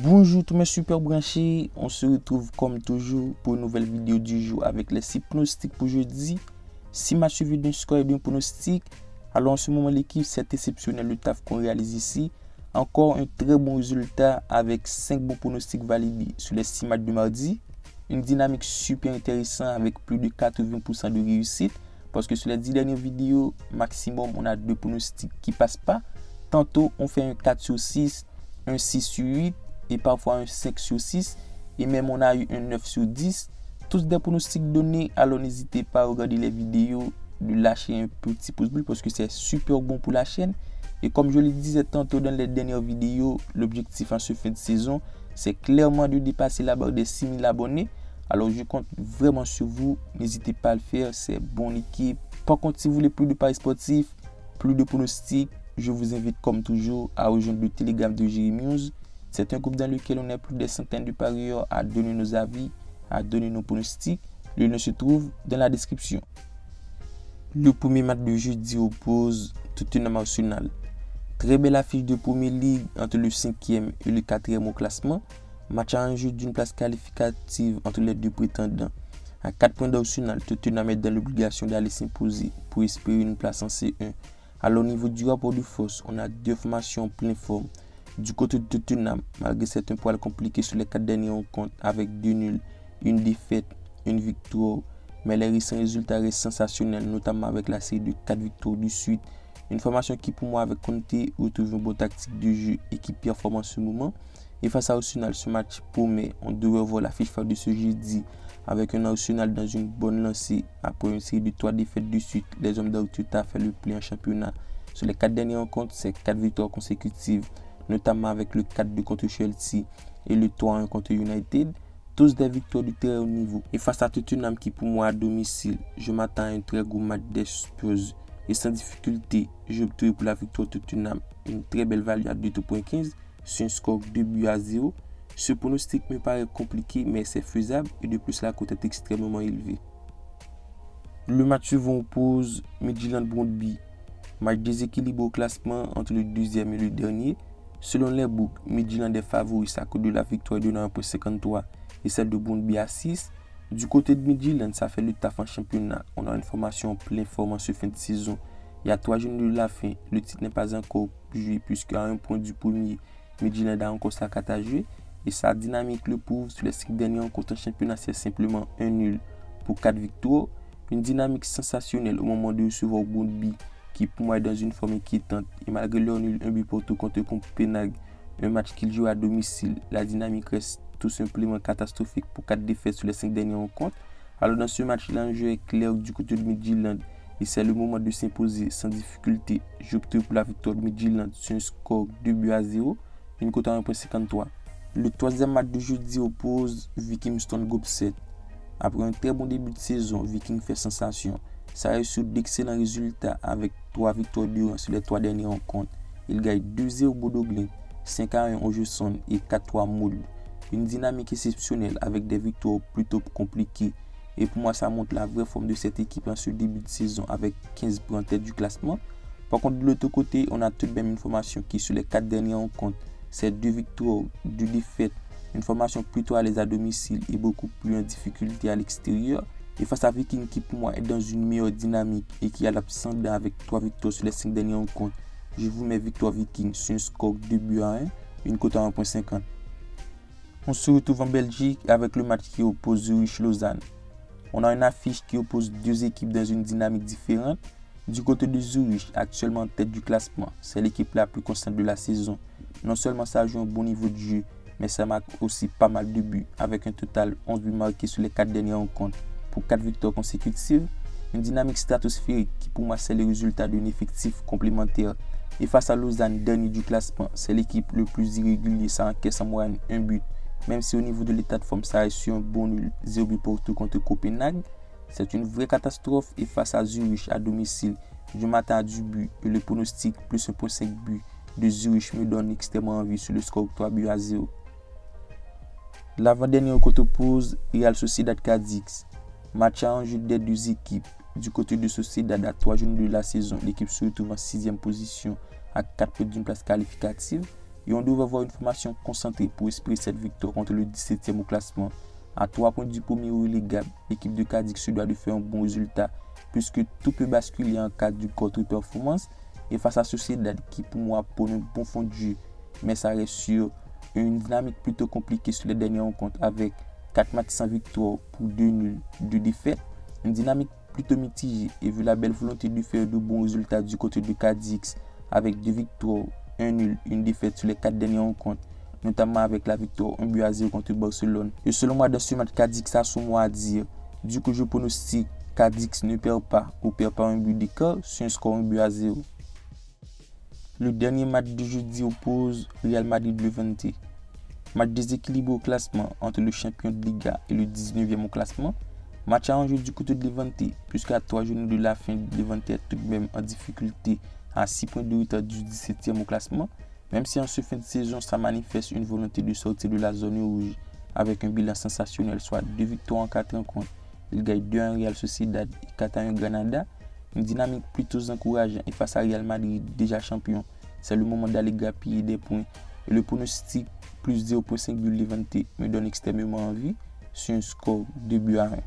Bonjour tous mes super branchés, on se retrouve comme toujours pour une nouvelle vidéo du jour avec les 6 pronostics pour jeudi. 6 matchs suivis d'un score et d'un pronostic. Alors en ce moment l'équipe, c'est exceptionnel le taf qu'on réalise ici. Encore un très bon résultat avec 5 bons pronostics validés sur les 6 matchs de mardi. Une dynamique super intéressante avec plus de 80% de réussite. Parce que sur les 10 dernières vidéos, maximum on a 2 pronostics qui ne passent pas. Tantôt on fait un 4 sur 6, un 6 sur 8. Et parfois un 5 sur 6 et même on a eu un 9 sur 10, tous des pronostics donnés. Alors n'hésitez pas à regarder les vidéos, de lâcher un petit pouce bleu parce que c'est super bon pour la chaîne. Et comme je le disais tantôt dans les dernières vidéos, l'objectif en ce fin de saison c'est clairement de dépasser la barre des 6000 abonnés. Alors je compte vraiment sur vous, n'hésitez pas à le faire, c'est bonne équipe. Par contre, si vous voulez plus de paris sportifs, plus de pronostics, je vous invite comme toujours à rejoindre le Telegram de Jérémy. C'est un groupe dans lequel on a plus de centaines de parieurs à donner nos avis, à donner nos pronostics. Le lien se trouve dans la description. Le premier match de jeudi oppose Tottenham Arsenal. Très belle affiche de Premier League entre le 5e et le 4e au classement. Match à enjeu d'une place qualificative entre les deux prétendants. À 4 points d'Arsenal, Tottenham est dans l'obligation d'aller s'imposer pour espérer une place en C1. Alors au niveau du rapport de force, on a 2 formations en pleine forme. Du côté de Tottenham, malgré certains poils compliqués sur les 4 derniers rencontres avec 2 nuls, une défaite, une victoire, mais les récents résultats restent sensationnels, notamment avec la série de 4 victoires de suite. Une formation qui pour moi avec Conte retrouve un bon tactique de jeu et qui performe en ce moment. Et face à Arsenal, ce match promet, on devrait voir la fiche phare de ce jeudi avec un Arsenal dans une bonne lancée. Après une série de 3 défaites de suite, les hommes d'Arteta fait le pli en championnat. Sur les 4 dernières rencontres, c'est 4 victoires consécutives, notamment avec le 4-2 contre Chelsea et le 3-1 contre United, tous des victoires du très haut niveau. Et face à Tottenham qui pour moi à domicile, je m'attends à un très gros match des Spurs. Et sans difficulté, j'opterai pour la victoire de Tottenham, une très belle value à 2,15 sur un score 2-0. Ce pronostic me paraît compliqué mais c'est faisable et de plus la cote est extrêmement élevée. Le match suivant oppose Midtjylland-Brøndby. Match déséquilibré au classement entre le deuxième et le dernier. Selon les books, Midtjylland est favori à cause de la victoire de 1,53 et celle de Brøndby à 6. Du côté de Midtjylland, ça fait le taf en championnat. On a une formation en pleine forme en ce fin de saison. Il y a 3 journées de la fin. Le titre n'est pas encore joué puisqu'à un point du premier, Midtjylland a encore sa carte à jouer. Et sa dynamique le prouve. Sur les 5 derniers rencontres en championnat, c'est simplement un nul pour 4 victoires. Une dynamique sensationnelle au moment de recevoir Brøndby, qui pour moi est dans une forme inquiétante. Et malgré leur nul, un but pour tout contre Copenhague, un match qu'il joue à domicile, la dynamique reste tout simplement catastrophique pour 4 défaites sur les 5 dernières rencontres. Alors dans ce match, l'enjeu est clair du côté de Midtjylland et c'est le moment de s'imposer sans difficulté. J'opte pour la victoire de Midtjylland sur un score 2-0, une cote à 1,53. Le troisième match de jeudi oppose Viking Stone-Gopset. Après un très bon début de saison, Viking fait sensation. Ça reste sur d'excellents résultats avec 3 victoires durant sur les 3 dernières rencontres. Il gagne 2-0 au Bodo Glimt, 5-1 au Östersund et 4-3 à Molde. Une dynamique exceptionnelle avec des victoires plutôt compliquées. Et pour moi, ça montre la vraie forme de cette équipe en ce début de saison avec 15 points en tête du classement. Par contre, de l'autre côté, on a tout de même une formation qui, sur les 4 dernières rencontres, c'est 2 victoires, 2 défaites. Une formation plutôt à l'aise à domicile et beaucoup plus en difficulté à l'extérieur. Et face à Viking qui pour moi est dans une meilleure dynamique et qui a l'absence avec 3 victoires sur les 5 dernières rencontres, je vous mets victoire Viking sur un score 2-1, une cote à 1,50. On se retrouve en Belgique avec le match qui oppose Zurich-Lausanne. On a une affiche qui oppose 2 équipes dans une dynamique différente. Du côté de Zurich, actuellement en tête du classement, c'est l'équipe la plus constante de la saison. Non seulement ça joue un bon niveau de jeu, mais ça marque aussi pas mal de buts avec un total 11 buts marqués sur les 4 dernières rencontres. Pour 4 victoires consécutives, une dynamique stratosphérique qui pour moi c'est le résultat d'un effectif complémentaire. Et face à Lausanne, dernier du classement, c'est l'équipe le plus irrégulier, ça encaisse en moyenne un but. Même si au niveau de l'état de forme, ça reste sur un bon nul, 0 but pour tout contre Copenhague. C'est une vraie catastrophe et face à Zurich à domicile, je m'attends à du but et le pronostic plus 1,5 but de Zurich me donne extrêmement envie sur le score 3-0. L'avant-dernière côte oppose Real Sociedad Cadix. Match à enjeu des 2 équipes. Du côté de Sociedad, à 3 journées de la saison, l'équipe se retrouve en 6e position à 4 points d'une place qualificative. et on devrait avoir une formation concentrée pour espérer cette victoire contre le 17e au classement. À 3 points du premier relégable, l'équipe de Cadix se doit de faire un bon résultat puisque tout peut basculer en cas de contre-performance et face à Sociedad qui pour moi pour un bon fond de jeu, mais ça reste sur une dynamique plutôt compliquée sur les dernières rencontres avec 4 matchs sans victoire pour 2 nuls, 2 défaites, une dynamique plutôt mitigée et vu la belle volonté de faire de bons résultats du côté de Cadix avec 2 victoires, 1 nul, 1 défaite sur les 4 dernières rencontres, notamment avec la victoire 1-0 contre Barcelone. Et selon moi, dans ce match, Cadix a son mot à dire. Du coup, je pronostique Cadix ne perd pas ou perd pas un but d'écart sur un score 1-0. Le dernier match de jeudi oppose Real Madrid-Levante. Match déséquilibré au classement entre le champion de Liga et le 19e au classement. Match arrangé du côté de Levante, puisqu'à 3 journées de la fin, Levante est tout de même en difficulté à 6 points de retard du 17e au classement, même si en ce fin de saison, ça manifeste une volonté de sortir de la zone rouge avec un bilan sensationnel, soit 2 victoires en 4 rencontres. Il gagne 2-1 Real Sociedad et 4-1 Granada, une dynamique plutôt encourageante et face à Real Madrid, déjà champion, c'est le moment d'aller grappiller des points. Et le pronostic plus 0.5 buts Levante me donne extrêmement envie sur un score 2-1.